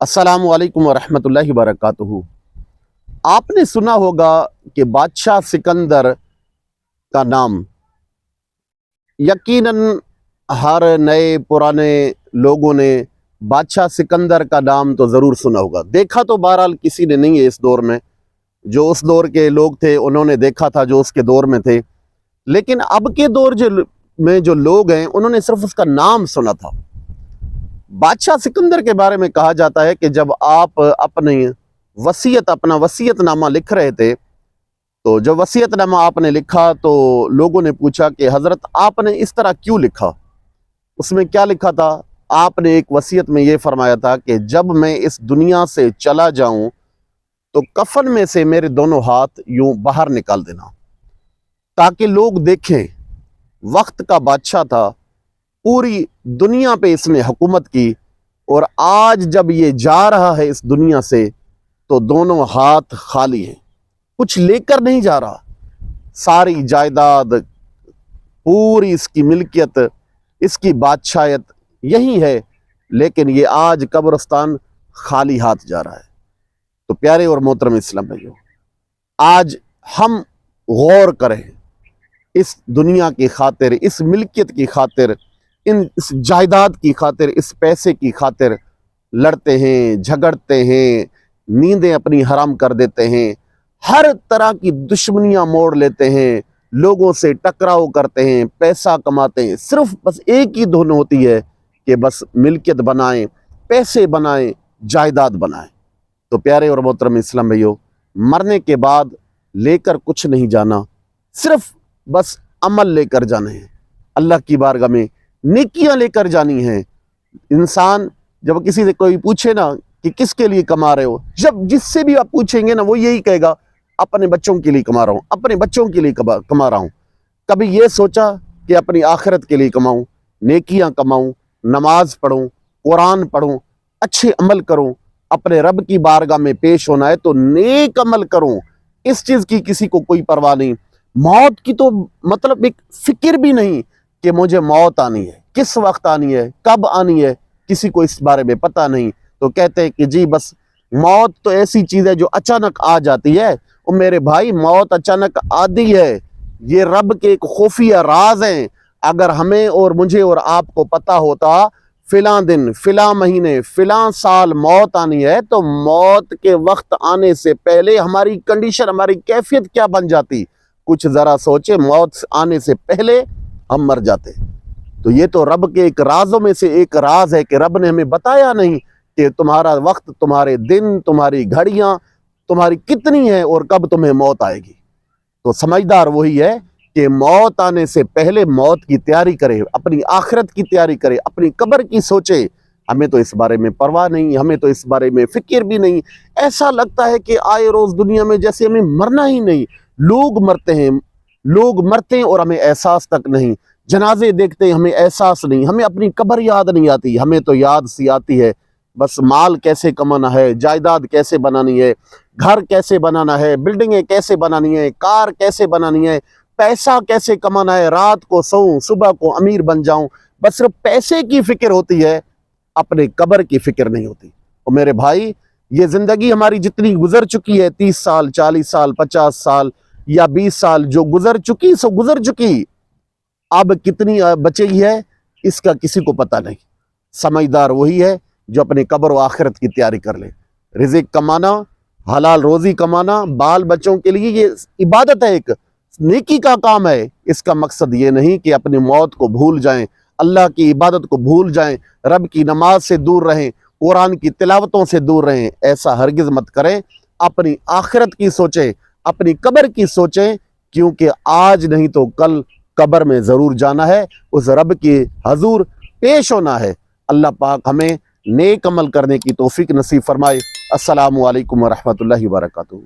अस्सलामु अलैकुम वरहमतुल्लाहि वबरकातुहू। आपने सुना होगा कि बादशाह सिकंदर का नाम यकीनन हर नए पुराने लोगों ने बादशाह सिकंदर का नाम तो ज़रूर सुना होगा। देखा तो बहरहाल किसी ने नहीं है इस दौर में। जो उस दौर के लोग थे उन्होंने देखा था, जो उसके दौर में थे। लेकिन अब के दौर में जो लोग हैं उन्होंने सिर्फ उसका नाम सुना था। बादशाह सिकंदर के बारे में कहा जाता है कि जब आप अपना वसीयतनामा लिख रहे थे, तो जब वसीयतनामा आपने लिखा तो लोगों ने पूछा कि हज़रत आपने इस तरह क्यों लिखा। उसमें क्या लिखा था? आपने एक वसीयत में ये फरमाया था कि जब मैं इस दुनिया से चला जाऊं तो कफन में से मेरे दोनों हाथ यूं बाहर निकाल देना, ताकि लोग देखें वक्त का बादशाह था, पूरी दुनिया पे इसने हुकूमत की, और आज जब ये जा रहा है इस दुनिया से तो दोनों हाथ खाली हैं, कुछ लेकर नहीं जा रहा। सारी जायदाद, पूरी इसकी मिल्कियत, इसकी बादशाहत यही है, लेकिन ये आज कब्रिस्तान खाली हाथ जा रहा है। तो प्यारे और मोहतरम इस्लाम भाइयों, आज हम गौर करें, इस दुनिया की खातिर, इस मिल्कियत की खातिर, इस जायदाद की खातिर, इस पैसे की खातिर लड़ते हैं, झगड़ते हैं, नींदें अपनी हराम कर देते हैं, हर तरह की दुश्मनियां मोड़ लेते हैं, लोगों से टकराव करते हैं, पैसा कमाते हैं। सिर्फ बस एक ही धुन होती है कि बस मिल्कियत बनाएं, पैसे बनाएं, जायदाद बनाएं। तो प्यारे और मोहतरम इस्लाम भाइयों, मरने के बाद लेकर कुछ नहीं जाना, सिर्फ बस अमल लेकर जाने हैं, अल्लाह की बारगाह में नेकियां लेकर जानी हैं। इंसान जब किसी से कोई पूछे ना कि किसके लिए कमा रहे हो, जब जिससे भी आप पूछेंगे ना, वो यही कहेगा अपने बच्चों के लिए कमा रहा हूँ, अपने बच्चों के लिए कमा रहा हूँ। कभी ये सोचा कि अपनी आखिरत के लिए कमाऊँ, नेकियां कमाऊँ, नमाज पढ़ूँ, कुरान पढ़ूँ, अच्छे अमल करूँ, अपने रब की बारगाह में पेश होना है तो नेक अमल करूँ। इस चीज़ की किसी को कोई परवाह नहीं। मौत की तो मतलब एक फिक्र भी नहीं कि मुझे मौत आनी है, किस वक्त आनी है, कब आनी है, किसी को इस बारे में पता नहीं। तो कहते हैं कि जी बस मौत तो ऐसी चीज़ है जो अचानक आ जाती है। और मेरे भाई, मौत अचानक आती है, ये रब के एक खुफिया राज हैं। अगर हमें और मुझे और आपको पता होता फिला दिन, फिला महीने, फिला साल मौत आनी है, तो मौत के वक्त आने से पहले हमारी कंडीशन, हमारी कैफियत क्या बन जाती। कुछ ज़रा सोचे, मौत आने से पहले हम मर जाते। तो ये तो रब के एक राजों में से एक राज है कि रब ने हमें बताया नहीं कि तुम्हारा वक्त, तुम्हारे दिन, तुम्हारी घड़ियां तुम्हारी कितनी है और कब तुम्हें मौत आएगी। तो समझदार वही है कि मौत आने से पहले मौत की तैयारी करे, अपनी आखिरत की तैयारी करे, अपनी कब्र की सोचे। हमें तो इस बारे में परवाह नहीं, हमें तो इस बारे में फिक्र भी नहीं। ऐसा लगता है कि आए रोज दुनिया में जैसे हमें मरना ही नहीं। लोग मरते हैं और हमें एहसास तक नहीं। जनाजे देखते हैं, हमें एहसास नहीं। हमें अपनी कब्र याद नहीं आती। हमें तो याद सी आती है बस माल कैसे कमाना है, जायदाद कैसे बनानी है, घर कैसे बनाना है, बिल्डिंगें कैसे बनानी है, कार कैसे बनानी है, पैसा कैसे कमाना है, रात को सोऊं, सुबह को अमीर बन जाऊं। बस सिर्फ पैसे की फिक्र होती है, अपने कब्र की फिक्र नहीं होती। और मेरे भाई, ये जिंदगी हमारी जितनी गुजर चुकी है, 30 साल, 40 साल, 50 साल या 20 साल जो गुजर चुकी, सो गुजर चुकी। अब कितनी बचेगी है इसका किसी को पता नहीं। समझदार वही है जो अपने कब्र और आखिरत की तैयारी कर ले। रिज़्क कमाना, हलाल रोजी कमाना, बाल बच्चों के लिए ये इबादत है, एक नेकी का काम है। इसका मकसद ये नहीं कि अपनी मौत को भूल जाएं, अल्लाह की इबादत को भूल जाएं, रब की नमाज से दूर रहें, कुरान की तिलावतों से दूर रहें। ऐसा हरगिज़ मत करें। अपनी आखिरत की सोचें, अपनी कब्र की सोचें, क्योंकि आज नहीं तो कल कब्र में ज़रूर जाना है, उस रब के हजूर पेश होना है। अल्लाह पाक हमें नेक अमल करने की तौफीक नसीब फरमाए। अस्सलामु अलैकुम वरहमतुल्लाहि वबरकातुहू।